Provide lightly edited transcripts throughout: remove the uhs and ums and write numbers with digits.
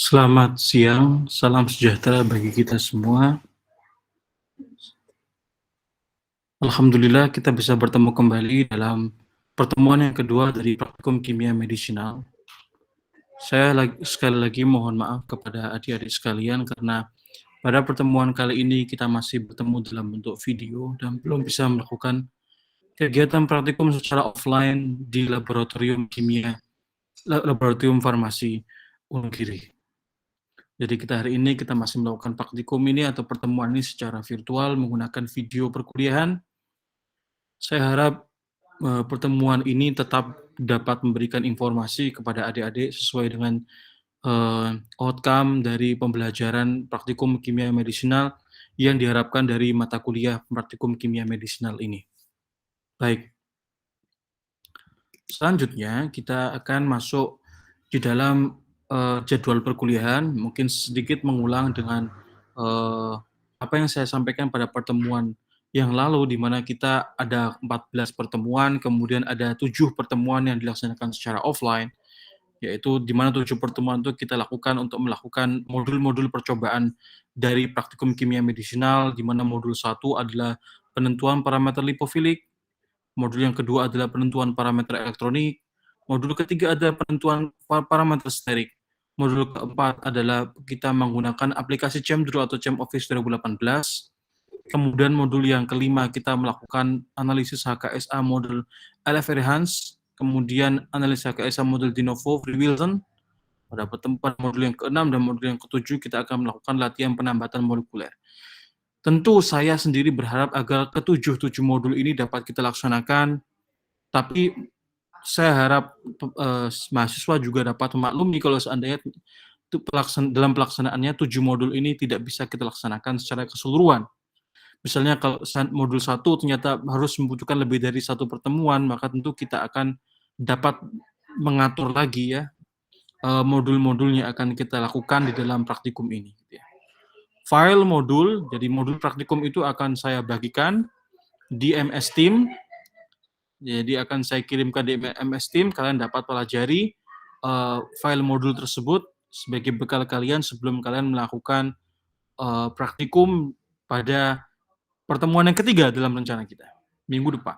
Selamat siang, salam sejahtera bagi kita semua. Alhamdulillah kita bisa bertemu kembali dalam pertemuan yang kedua dari praktikum kimia medisinal. Sekali lagi mohon maaf kepada adik-adik sekalian karena pada pertemuan kali ini kita masih bertemu dalam bentuk video dan belum bisa melakukan kegiatan praktikum secara offline di laboratorium farmasi Unugiri. Jadi hari ini kita masih melakukan praktikum ini atau pertemuan ini secara virtual menggunakan video perkuliahan. Saya harap pertemuan ini tetap dapat memberikan informasi kepada adik-adik sesuai dengan outcome dari pembelajaran praktikum kimia medisinal yang diharapkan dari mata kuliah praktikum kimia medisinal ini. Baik, selanjutnya kita akan masuk di dalam jadwal perkuliahan, mungkin sedikit mengulang dengan apa yang saya sampaikan pada pertemuan yang lalu, di mana kita ada 14 pertemuan, kemudian ada 7 pertemuan yang dilaksanakan secara offline, yaitu di mana 7 pertemuan itu kita lakukan untuk melakukan modul-modul percobaan dari praktikum kimia medisinal, di mana modul 1 adalah penentuan parameter lipofilik, modul yang kedua adalah penentuan parameter elektronik, modul ketiga adalah penentuan parameter sterik, modul keempat adalah kita menggunakan aplikasi ChemDraw atau ChemOffice 2018, kemudian modul yang kelima kita melakukan analisis HKSA model LFR Hans, kemudian analisis HKSA model de novo Free Wilson. Pada modul yang keenam dan modul yang ketujuh kita akan melakukan latihan penambatan molekuler. Tentu saya sendiri berharap agar ketujuh modul ini dapat kita laksanakan, tapi saya harap mahasiswa juga dapat memaklumi kalau seandainya dalam pelaksanaannya 7 modul ini tidak bisa kita laksanakan secara keseluruhan. Misalnya kalau modul 1 ternyata harus membutuhkan lebih dari satu pertemuan, maka tentu kita akan dapat mengatur lagi ya modul-modul yang akan kita lakukan di dalam praktikum ini. File modul, jadi modul praktikum itu akan saya bagikan di MS Team. Jadi akan saya kirimkan di MS Team, kalian dapat pelajari file modul tersebut sebagai bekal kalian sebelum kalian melakukan praktikum pada pertemuan yang ketiga dalam rencana kita, minggu depan.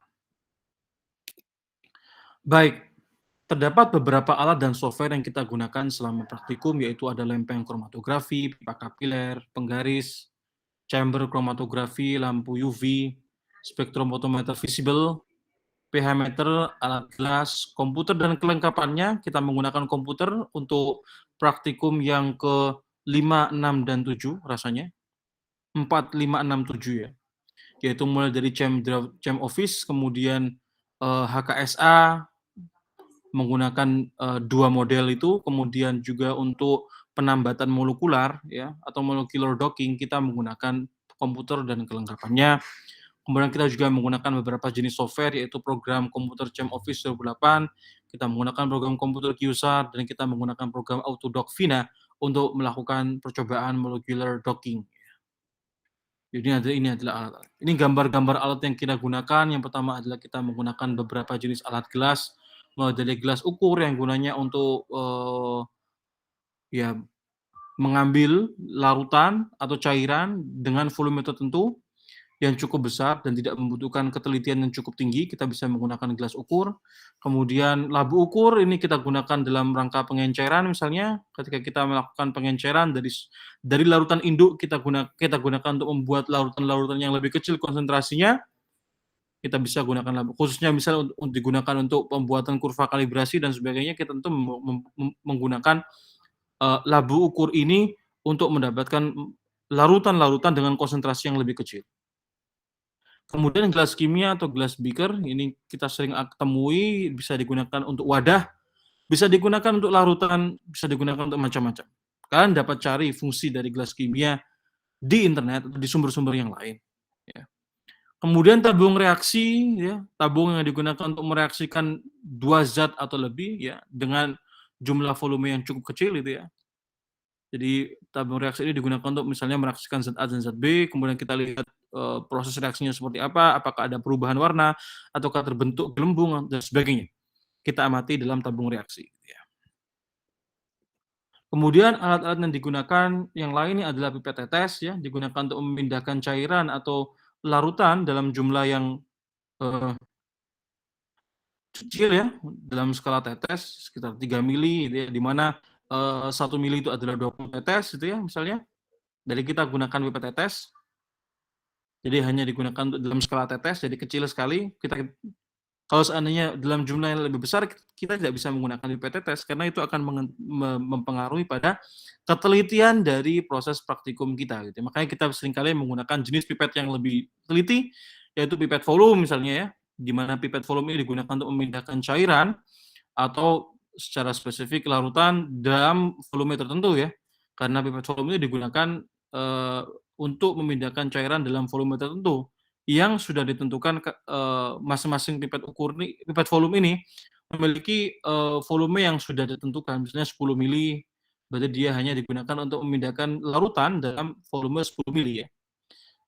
Baik, terdapat beberapa alat dan software yang kita gunakan selama praktikum, yaitu ada lempeng kromatografi, pipa kapiler, penggaris, chamber kromatografi, lampu UV, spektrofotometer visible, pH meter, alat gelas, komputer dan kelengkapannya. Kita menggunakan komputer untuk praktikum yang ke-5, 6, dan 7 rasanya. 4, 5, 6, 7 ya. Yaitu mulai dari ChemOffice, kemudian HKSA, menggunakan 2 model itu, kemudian juga untuk penambatan molekular ya atau molecular docking kita menggunakan komputer dan kelengkapannya. Kemudian kita juga menggunakan beberapa jenis software, yaitu program komputer ChemOffice 2008, kita menggunakan program komputer QSAR, dan kita menggunakan program Autodoc Vina untuk melakukan percobaan molecular docking. Jadi ini adalah alat. Ini gambar-gambar alat yang kita gunakan. Yang pertama adalah kita menggunakan beberapa jenis alat gelas, mulai dari gelas ukur yang gunanya untuk ya mengambil larutan atau cairan dengan volume tertentu yang cukup besar dan tidak membutuhkan ketelitian yang cukup tinggi, kita bisa menggunakan gelas ukur. Kemudian labu ukur ini kita gunakan dalam rangka pengenceran, misalnya ketika kita melakukan pengenceran dari larutan induk kita gunakan untuk membuat larutan-larutan yang lebih kecil konsentrasinya, kita bisa gunakan labu. Khususnya misalnya digunakan untuk pembuatan kurva kalibrasi dan sebagainya, kita tentu menggunakan labu ukur ini untuk mendapatkan larutan-larutan dengan konsentrasi yang lebih kecil. Kemudian gelas kimia atau gelas beaker, ini kita sering temui, bisa digunakan untuk wadah, bisa digunakan untuk larutan, bisa digunakan untuk macam-macam. Kalian dapat cari fungsi dari gelas kimia di internet atau di sumber-sumber yang lain. Ya. Kemudian tabung reaksi, ya, tabung yang digunakan untuk mereaksikan 2 zat atau lebih, ya, dengan jumlah volume yang cukup kecil itu ya. Jadi tabung reaksi ini digunakan untuk misalnya mereaksikan zat A dan zat B, kemudian kita lihat proses reaksinya seperti apa, apakah ada perubahan warna, ataukah terbentuk gelembung, dan sebagainya. Kita amati dalam tabung reaksi. Ya. Kemudian alat-alat yang digunakan yang lain ini adalah pipet tetes ya, digunakan untuk memindahkan cairan atau larutan dalam jumlah yang, eee, kecil ya, dalam skala tetes sekitar 3 mili gitu ya, di mana, 1 mili itu adalah 20 tetes gitu ya misalnya. Jadi kita gunakan pipet tetes, jadi hanya digunakan untuk dalam skala tetes, jadi kecil sekali. Kalau seandainya dalam jumlah yang lebih besar, kita tidak bisa menggunakan pipet tetes karena itu akan mempengaruhi pada ketelitian dari proses praktikum kita gitu. Makanya kita seringkali menggunakan jenis pipet yang lebih teliti, yaitu pipet volume misalnya ya, di mana pipet volume ini digunakan untuk memindahkan cairan atau secara spesifik larutan dalam volume tertentu ya. Karena pipet volume ini digunakan, eee, untuk memindahkan cairan dalam volume tertentu yang sudah ditentukan masing-masing pipet volume ini memiliki, volume yang sudah ditentukan, misalnya 10 mili, berarti dia hanya digunakan untuk memindahkan larutan dalam volume 10 mili ya.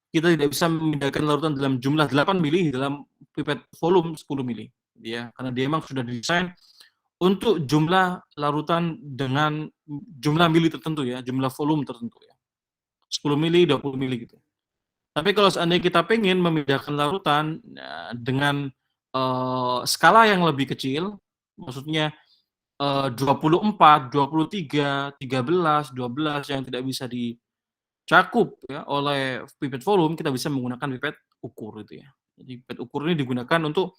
Kita tidak bisa memindahkan larutan dalam jumlah 8 mili dalam pipet volume 10 mili, ya, karena dia memang sudah didesain untuk jumlah larutan dengan jumlah mili tertentu ya, jumlah volume tertentu ya, 10 mili, 20 mili gitu. Tapi kalau seandainya kita pengen memindahkan larutan, dengan, skala yang lebih kecil, maksudnya, 24, 23, 13, 12 yang tidak bisa dicakup ya oleh pipet volume, kita bisa menggunakan pipet ukur itu ya. Jadi pipet ukur ini digunakan untuk,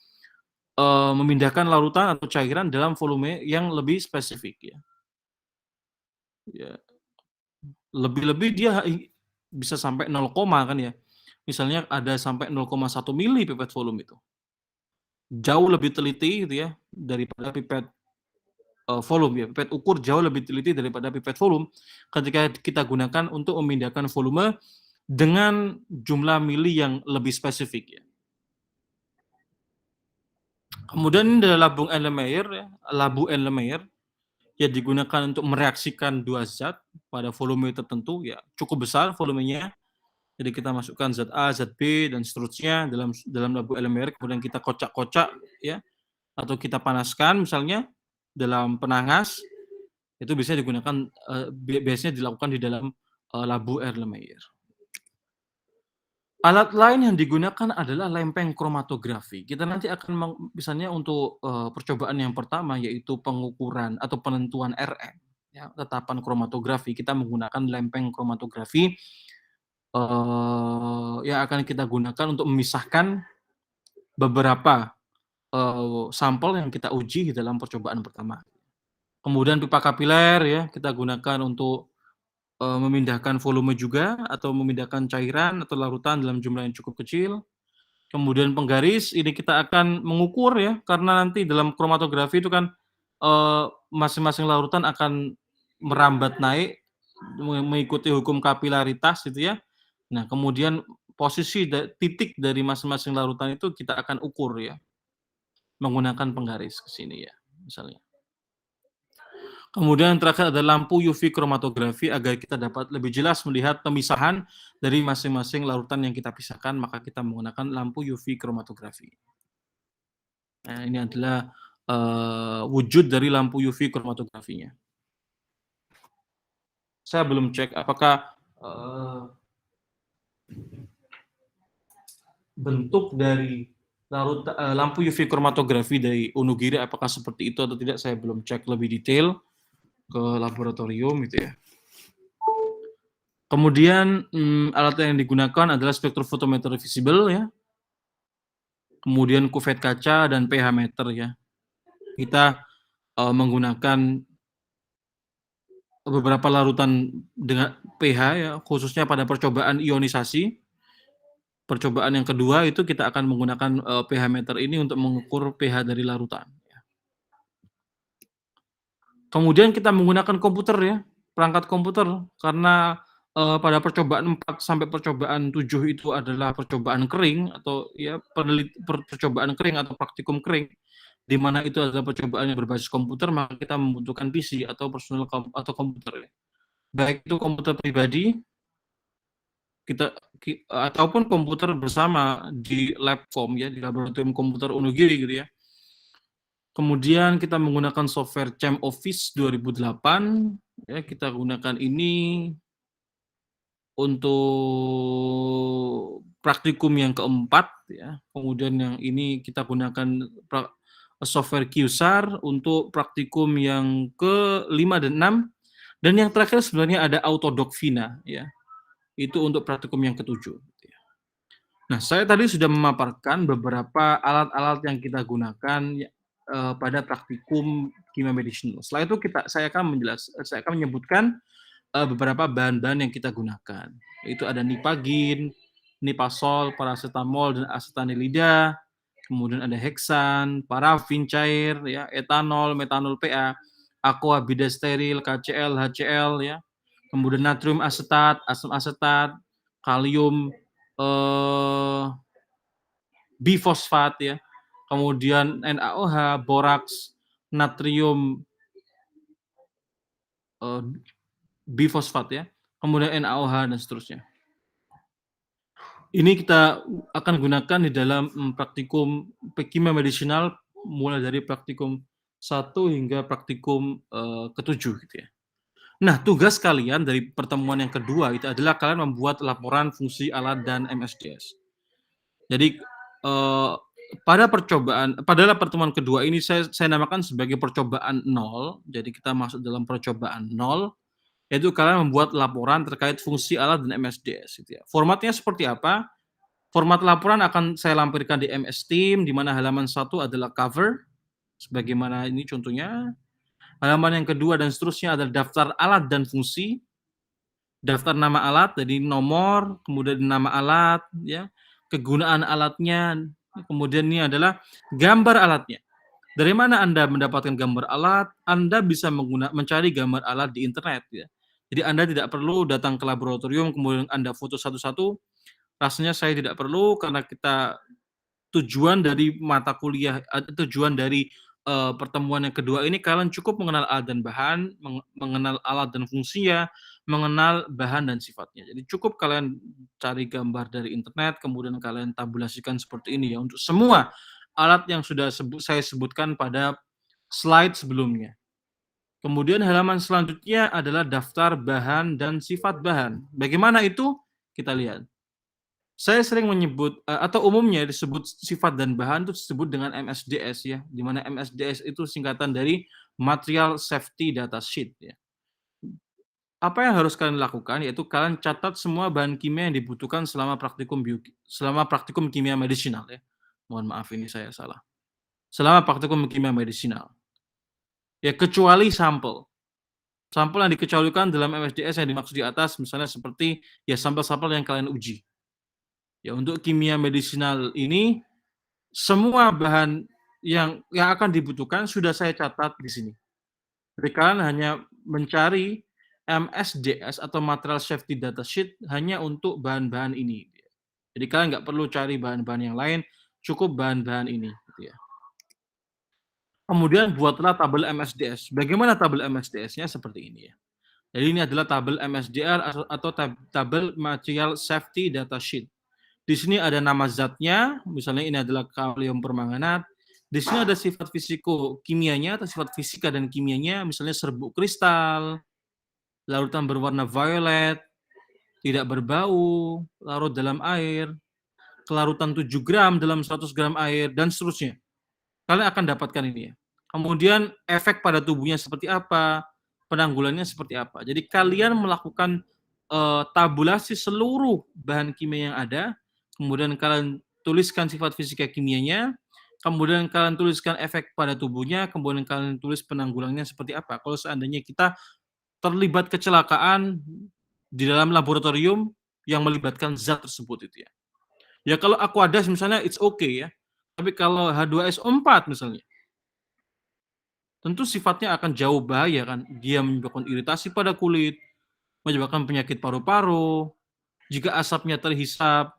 memindahkan larutan atau cairan dalam volume yang lebih spesifik ya. Ya, lebih-lebih dia bisa sampai 0, kan ya. Misalnya ada sampai 0,1 mili pipet volume itu. Jauh lebih teliti gitu ya, daripada pipet, volume ya, pipet ukur jauh lebih teliti daripada pipet volume, ketika kita gunakan untuk memindahkan volume dengan jumlah mili yang lebih spesifik ya. Kemudian ini adalah labu Erlenmeyer yang digunakan untuk mereaksikan 2 zat pada volume tertentu ya, cukup besar volumenya. Jadi kita masukkan zat A, zat B, dan seterusnya dalam dalam labu Erlenmeyer, kemudian kita kocak-kocak ya, atau kita panaskan misalnya dalam penangas, itu biasanya digunakan, biasanya dilakukan di dalam, labu Erlenmeyer. Alat lain yang digunakan adalah lempeng kromatografi. Kita nanti akan misalnya untuk, percobaan yang pertama yaitu pengukuran atau penentuan RM ya, tetapan kromatografi, kita menggunakan lempeng kromatografi, yang akan kita gunakan untuk memisahkan beberapa, sampel yang kita uji di dalam percobaan pertama. Kemudian pipa kapiler ya, kita gunakan untuk, memindahkan volume juga atau memindahkan cairan atau larutan dalam jumlah yang cukup kecil. Kemudian penggaris, ini kita akan mengukur ya, karena nanti dalam kromatografi itu kan, masing-masing larutan akan merambat naik, mengikuti hukum kapilaritas gitu ya. Nah, kemudian posisi titik dari masing-masing larutan itu kita akan ukur ya, menggunakan penggaris ke sini ya, misalnya. Kemudian yang terakhir ada lampu UV kromatografi agar kita dapat lebih jelas melihat pemisahan dari masing-masing larutan yang kita pisahkan, maka kita menggunakan lampu UV kromatografi. Nah, ini adalah, wujud dari lampu UV kromatografinya. Saya belum cek apakah, bentuk dari lampu UV kromatografi dari Onogiri apakah seperti itu atau tidak, saya belum cek lebih detail ke laboratorium gitu ya. Kemudian, alat yang digunakan adalah spektrofotometer visible ya, kemudian kuvet kaca dan pH meter ya. Kita, menggunakan beberapa larutan dengan pH ya, khususnya pada percobaan ionisasi. Percobaan yang kedua itu kita akan menggunakan, pH meter ini untuk mengukur pH dari larutan. Kemudian kita menggunakan komputer ya, perangkat komputer, karena, pada percobaan 4 sampai percobaan 7 itu adalah percobaan kering atau ya percobaan kering atau praktikum kering, di mana itu adalah percobaan yang berbasis komputer, maka kita membutuhkan PC atau personal atau komputer ya. Baik itu komputer pribadi, ataupun komputer bersama di Labcom ya, di laboratorium komputer Onogiri gitu ya. Kemudian kita menggunakan software ChemOffice 2008, ya, kita gunakan ini untuk praktikum yang keempat, ya. Kemudian yang ini kita gunakan software QSAR untuk praktikum yang ke-5 dan 6, dan yang terakhir sebenarnya ada Autodoc Vina, ya. Itu untuk praktikum yang ke-7. Nah, saya tadi sudah memaparkan beberapa alat-alat yang kita gunakan pada praktikum kimia medicinal. Setelah itu saya akan menyebutkan beberapa bahan-bahan yang kita gunakan. Itu ada nipagin, nipasol, paracetamol, dan acetanilida. Kemudian ada heksan, parafin cair, ya, etanol, metanol PA, aqua bidesteril, KCl, HCl, ya. Kemudian natrium asetat, asam asetat, kalium bifosfat, ya. Kemudian NaOH, boraks, natrium bifosfat, ya. Kemudian NaOH dan seterusnya. Ini kita akan gunakan di dalam praktikum kimia medicinal mulai dari praktikum 1 hingga praktikum ke-7 gitu ya. Nah, tugas kalian dari pertemuan yang kedua itu adalah kalian membuat laporan fungsi alat dan MSDS. Jadi pada pertemuan kedua ini saya namakan sebagai percobaan 0. Jadi kita masuk dalam percobaan 0, yaitu kalian membuat laporan terkait fungsi alat dan MSDS gitu ya. Formatnya seperti apa? Format laporan akan saya lampirkan di MS Team, di mana halaman 1 adalah cover, sebagaimana ini contohnya. Halaman yang kedua dan seterusnya adalah daftar alat dan fungsi, daftar nama alat, jadi nomor, kemudian nama alat, ya, kegunaan alatnya, kemudian ini adalah gambar alatnya. Dari mana Anda mendapatkan gambar alat? Anda bisa mencari gambar alat di internet, ya. Jadi Anda tidak perlu datang ke laboratorium kemudian Anda foto satu-satu. Rasanya saya tidak perlu karena tujuan dari mata kuliah, tujuan dari pertemuan yang kedua ini kalian cukup mengenal alat dan bahan, mengenal alat dan fungsinya, mengenal bahan dan sifatnya. Jadi cukup kalian cari gambar dari internet, kemudian kalian tabulasikan seperti ini ya untuk semua alat yang sudah saya sebutkan pada slide sebelumnya. Kemudian halaman selanjutnya adalah daftar bahan dan sifat bahan. Bagaimana itu? Kita lihat. Saya sering menyebut atau umumnya disebut sifat dan bahan itu disebut dengan MSDS ya, di mana MSDS itu singkatan dari Material Safety Data Sheet ya. Apa yang harus kalian lakukan yaitu kalian catat semua bahan kimia yang dibutuhkan selama praktikum kimia medicinal ya. Mohon maaf ini saya salah. Selama praktikum kimia medicinal. Ya kecuali sampel. Sampel yang dikecualikan dalam MSDS yang dimaksud di atas misalnya seperti ya sampel-sampel yang kalian uji. Ya, untuk kimia medicinal ini semua bahan yang akan dibutuhkan sudah saya catat di sini. Jadi kalian hanya mencari MSDS atau Material Safety Data Sheet hanya untuk bahan-bahan ini. Jadi kalian nggak perlu cari bahan-bahan yang lain, cukup bahan-bahan ini. Gitu ya. Kemudian buatlah tabel MSDS. Bagaimana tabel MSDS-nya? Seperti ini ya. Jadi ini adalah tabel MSDR atau tabel Material Safety Data Sheet. Di sini ada nama zatnya, misalnya ini adalah kalium permanganat. Di sini ada sifat fisiko-kimianya atau sifat fisika dan kimianya, misalnya serbuk kristal, larutan berwarna violet, tidak berbau, larut dalam air, kelarutan 7 gram dalam 100 gram air, dan seterusnya. Kalian akan dapatkan ini ya. Kemudian efek pada tubuhnya seperti apa, penanggulannya seperti apa. Jadi kalian melakukan tabulasi seluruh bahan kimia yang ada, kemudian kalian tuliskan sifat fisika kimianya, kemudian kalian tuliskan efek pada tubuhnya, kemudian kalian tulis penanggulangannya seperti apa. Kalau seandainya kita terlibat kecelakaan di dalam laboratorium yang melibatkan zat tersebut itu ya. Ya kalau aqueous misalnya it's okay ya. Tapi kalau H2SO4 misalnya, tentu sifatnya akan jauh bahaya kan. Dia menyebabkan iritasi pada kulit, menyebabkan penyakit paru-paru, jika asapnya terhisap,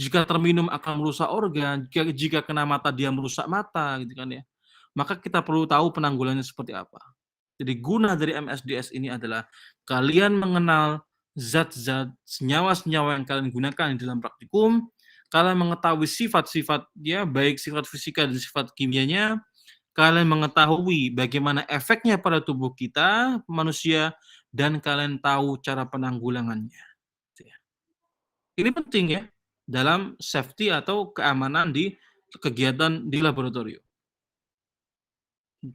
jika terminum akan merusak organ, jika kena mata dia merusak mata gitu kan ya. Maka kita perlu tahu penanggulangannya seperti apa. Jadi guna dari MSDS ini adalah kalian mengenal zat-zat, senyawa-senyawa yang kalian gunakan di dalam praktikum, kalian mengetahui sifat-sifatnya, baik sifat fisika dan sifat kimianya, kalian mengetahui bagaimana efeknya pada tubuh kita, manusia, dan kalian tahu cara penanggulangannya. Gitu ya. Ini penting ya, dalam safety atau keamanan di kegiatan di laboratorium.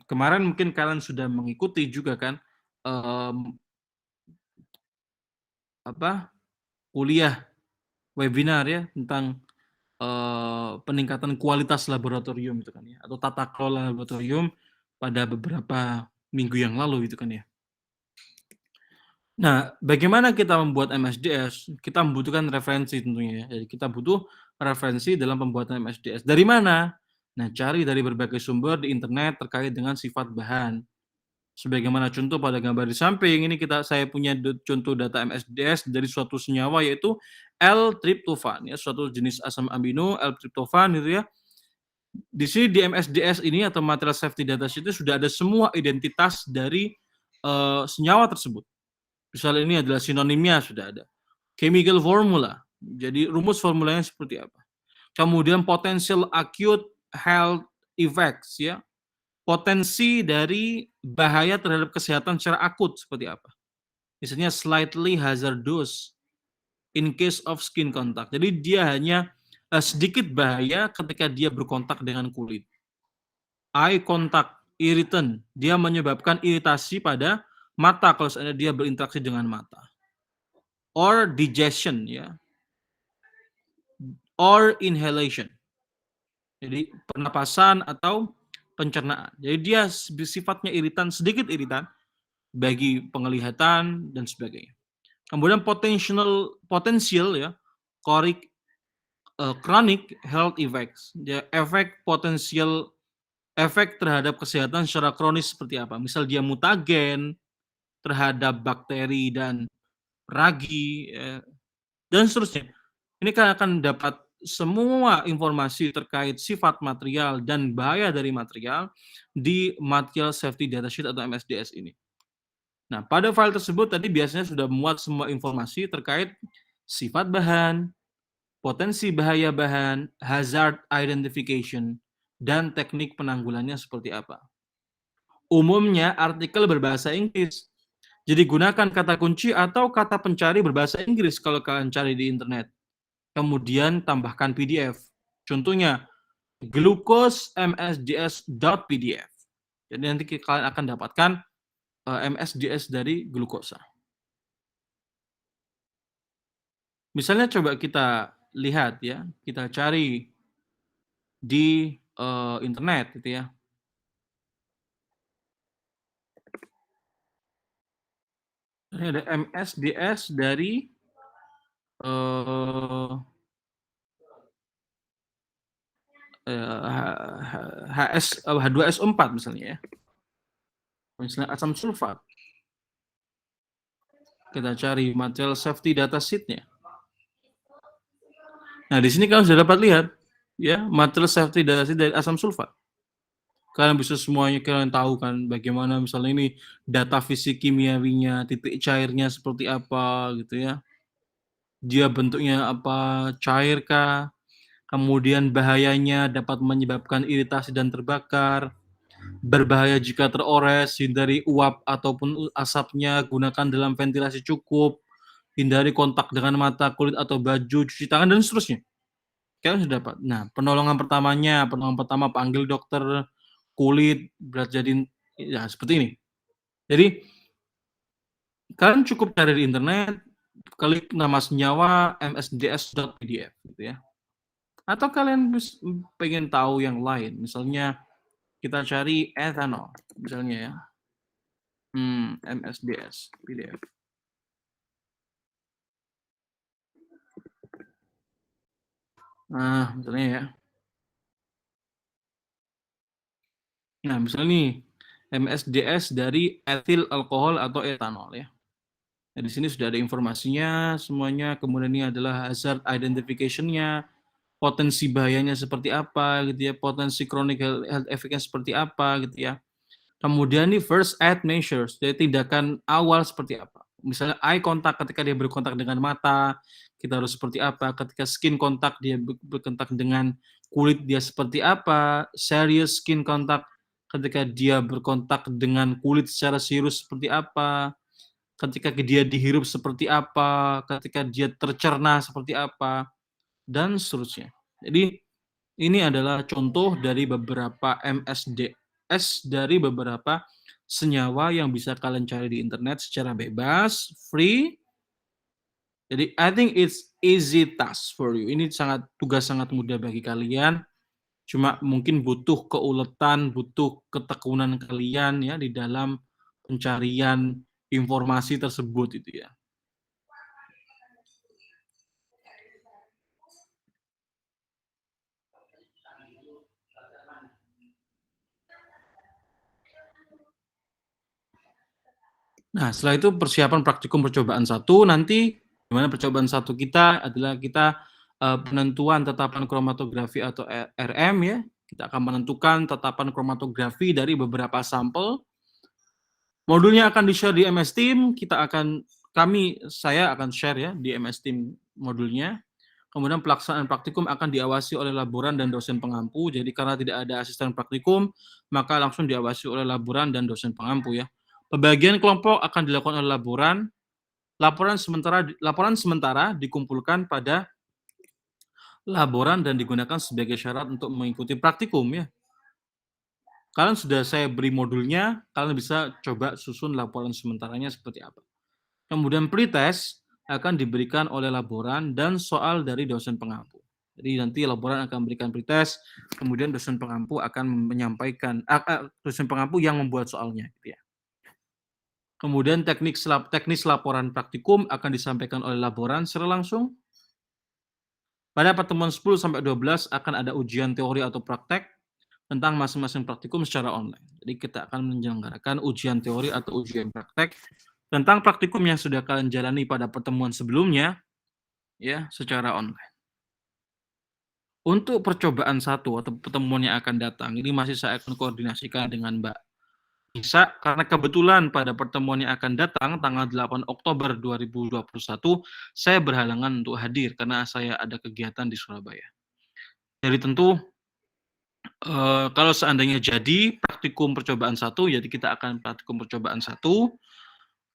Kemarin mungkin kalian sudah mengikuti juga kan, mmm, apa, kuliah webinar ya tentang, peningkatan kualitas laboratorium itu kan ya, atau tata kelola laboratorium pada beberapa minggu yang lalu gitu kan ya. Nah, bagaimana kita membuat MSDS? Kita membutuhkan referensi tentunya ya. Jadi kita butuh referensi dalam pembuatan MSDS. Dari mana? Nah, cari dari berbagai sumber di internet terkait dengan sifat bahan. Sebagaimana contoh pada gambar di samping, ini saya punya contoh data MSDS dari suatu senyawa yaitu L-triptofan ya, suatu jenis asam amino L-triptofan gitu ya. Di sini di MSDS ini atau material safety data sheet itu sudah ada semua identitas dari senyawa tersebut. Misalnya ini adalah sinonimnya sudah ada. Chemical formula. Jadi rumus formulanya seperti apa. Kemudian potential acute health effects ya. Potensi dari bahaya terhadap kesehatan secara akut seperti apa. Misalnya slightly hazardous in case of skin contact. Jadi dia hanya sedikit bahaya ketika dia berkontak dengan kulit. Eye contact irritant, dia menyebabkan iritasi pada mata kalau seandainya dia berinteraksi dengan mata. Or digestion ya. Or inhalation. Jadi pernapasan atau pencernaan. Jadi dia sifatnya iritan, sedikit iritan bagi penglihatan dan sebagainya. Kemudian potensial ya, chronic health effects. Ya, efek terhadap kesehatan secara kronis seperti apa? Misal dia mutagen terhadap bakteri dan ragi ya, dan seterusnya. Ini kan akan dapat semua informasi terkait sifat material dan bahaya dari material di Material Safety Data Sheet atau MSDS ini. Nah, pada file tersebut tadi biasanya sudah memuat semua informasi terkait sifat bahan, potensi bahaya bahan, hazard identification, dan teknik penanggulannya seperti apa. Umumnya artikel berbahasa Inggris. Jadi gunakan kata kunci atau kata pencari berbahasa Inggris kalau kalian cari di internet. Kemudian tambahkan PDF. Contohnya glucose.msds.pdf. Jadi nanti kalian akan dapatkan MSDS dari glukosa. Misalnya coba kita lihat ya, kita cari di internet gitu ya. Ini ada MSDS dari H2SO4 misalnya ya. Misalnya asam sulfat. Kita cari material safety data sheet-nya. Nah, di sini kalian sudah dapat lihat ya, material safety data sheet dari asam sulfat. Kalian bisa semuanya kalian tahu kan bagaimana misalnya ini data fisik kimiawinya, titik cairnya seperti apa gitu ya. Dia bentuknya apa, cair kah? Kemudian bahayanya dapat menyebabkan iritasi dan terbakar. Berbahaya jika terores, hindari uap ataupun asapnya, gunakan dalam ventilasi cukup, hindari kontak dengan mata, kulit atau baju, cuci tangan dan seterusnya. Kalian sudah dapat. Nah, penolongan pertama panggil dokter kulit, berat jadi ya seperti ini. Jadi kalian cukup cari di internet, klik nama senyawa msds.pdf gitu ya. Atau kalian pengen tahu yang lain, misalnya kita cari ethanol misalnya ya. MSDS PDF. Nah, misalnya ya. Nah, misalnya nih MSDS dari etil alkohol atau etanol ya. Nah, di sini sudah ada informasinya semuanya. Kemudian ini adalah hazard identification-nya, potensi bahayanya seperti apa gitu ya, potensi chronic health effect-nya seperti apa gitu ya. Kemudian nih first aid measures, jadi tindakan awal seperti apa. Misalnya eye contact ketika dia berkontak dengan mata, kita harus seperti apa. Ketika skin contact dia berkontak dengan kulit dia seperti apa. Serious skin contact ketika dia berkontak dengan kulit secara serius seperti apa, ketika dia dihirup seperti apa, ketika dia tercerna seperti apa, dan seterusnya. Jadi ini adalah contoh dari beberapa MSDS dari beberapa senyawa yang bisa kalian cari di internet secara bebas, free. Jadi I think it's easy task for you. Ini tugas sangat mudah bagi kalian. Cuma mungkin butuh keuletan, butuh ketekunan kalian ya di dalam pencarian informasi tersebut itu ya. Nah, setelah itu persiapan praktikum percobaan 1, nanti gimana percobaan 1 kita adalah kita penentuan tetapan kromatografi atau RM ya. Kita akan menentukan tetapan kromatografi dari beberapa sampel. Modulnya akan di-share di MS Team, saya akan share ya di MS Team modulnya. Kemudian pelaksanaan praktikum akan diawasi oleh laboran dan dosen pengampu. Jadi karena tidak ada asisten praktikum, maka langsung diawasi oleh laboran dan dosen pengampu ya. Pembagian kelompok akan dilakukan oleh laboran. Laporan sementara dikumpulkan pada laboran dan digunakan sebagai syarat untuk mengikuti praktikum ya. Kalian sudah saya beri modulnya, kalian bisa coba susun laporan sementaranya seperti apa. Kemudian pretest akan diberikan oleh laboran dan soal dari dosen pengampu. Jadi nanti laboran akan memberikan pretest, kemudian dosen pengampu akan menyampaikan, dosen pengampu yang membuat soalnya. Gitu ya. Kemudian teknis laporan praktikum akan disampaikan oleh laboran secara langsung. Pada pertemuan 10-12 akan ada ujian teori atau praktek tentang masing-masing praktikum secara online. Jadi kita akan menyelenggarakan ujian teori atau ujian praktek tentang praktikum yang sudah kalian jalani pada pertemuan sebelumnya, ya, secara online. Untuk percobaan 1 atau pertemuan yang akan datang, ini masih saya akan koordinasikan dengan Mbak Nisa, karena kebetulan pada pertemuan yang akan datang, tanggal 8 Oktober 2021, saya berhalangan untuk hadir karena saya ada kegiatan di Surabaya. Jadi tentu, kalau seandainya jadi praktikum percobaan 1, jadi kita akan praktikum percobaan 1.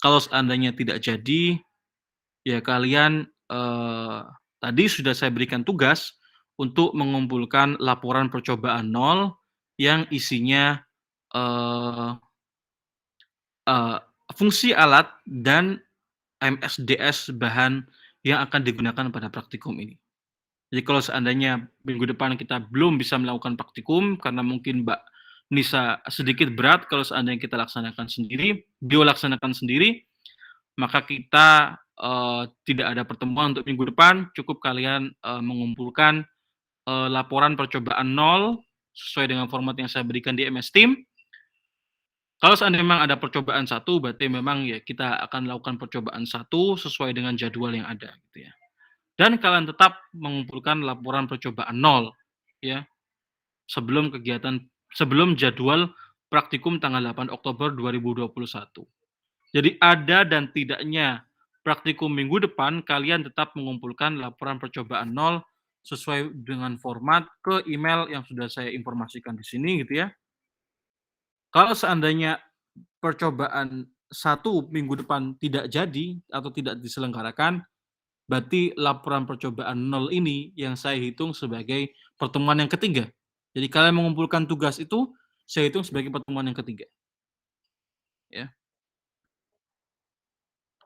Kalau seandainya tidak jadi, ya kalian tadi sudah saya berikan tugas untuk mengumpulkan laporan percobaan 0 yang isinya fungsi alat dan MSDS bahan yang akan digunakan pada praktikum ini. Jadi kalau seandainya minggu depan kita belum bisa melakukan praktikum karena mungkin Mbak Nisa sedikit berat kalau seandainya kita laksanakan sendiri, laksanakan sendiri, maka kita tidak ada pertemuan untuk minggu depan, cukup kalian mengumpulkan laporan percobaan 0 sesuai dengan format yang saya berikan di MS Team. Kalau seandainya memang ada percobaan 1, berarti memang ya kita akan lakukan percobaan 1 sesuai dengan jadwal yang ada gitu ya. Dan kalian tetap mengumpulkan laporan percobaan 0 ya. Sebelum jadwal praktikum tanggal 8 Oktober 2021. Jadi ada dan tidaknya praktikum minggu depan, kalian tetap mengumpulkan laporan percobaan 0 sesuai dengan format ke email yang sudah saya informasikan di sini gitu ya. Kalau seandainya percobaan 1 minggu depan tidak jadi atau tidak diselenggarakan, berarti laporan percobaan 0 ini yang saya hitung sebagai pertemuan yang ketiga. Jadi kalian mengumpulkan tugas itu, saya hitung sebagai pertemuan yang ketiga. Ya.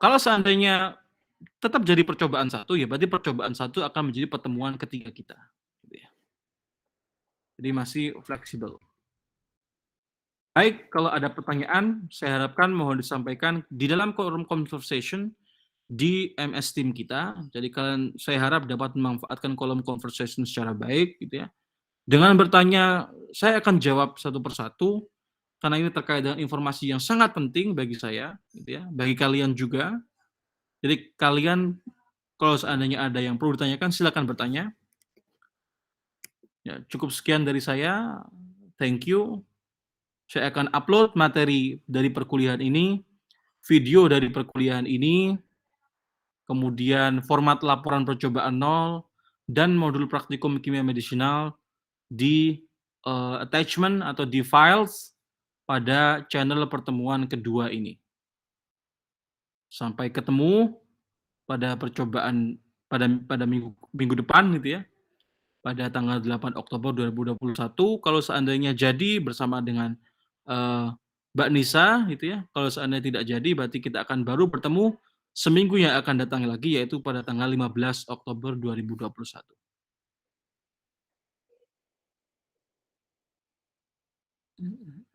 Kalau seandainya tetap jadi percobaan 1, ya berarti percobaan 1 akan menjadi pertemuan ketiga kita. Gitu ya. Jadi masih fleksibel. Baik, kalau ada pertanyaan, saya harapkan mohon disampaikan di dalam forum conversation di MS Team kita. Jadi saya harap dapat memanfaatkan kolom conversation secara baik, gitu ya. Dengan bertanya, saya akan jawab satu persatu, karena ini terkait dengan informasi yang sangat penting bagi saya, gitu ya, bagi kalian juga. Jadi kalian, kalau seandainya ada yang perlu ditanyakan, silakan bertanya. Ya, cukup sekian dari saya. Thank you. Saya akan upload materi dari perkuliahan ini, video dari perkuliahan ini, kemudian format laporan percobaan 0, dan modul praktikum kimia medisinal di attachment atau di files pada channel pertemuan kedua ini. Sampai ketemu pada percobaan pada minggu minggu depan gitu ya, pada tanggal 8 Oktober 2021 kalau seandainya jadi bersama dengan, Mbak Nisa gitu ya, kalau seandainya tidak jadi berarti kita akan baru bertemu seminggu yang akan datang lagi yaitu pada tanggal 15 Oktober 2021. Mhm.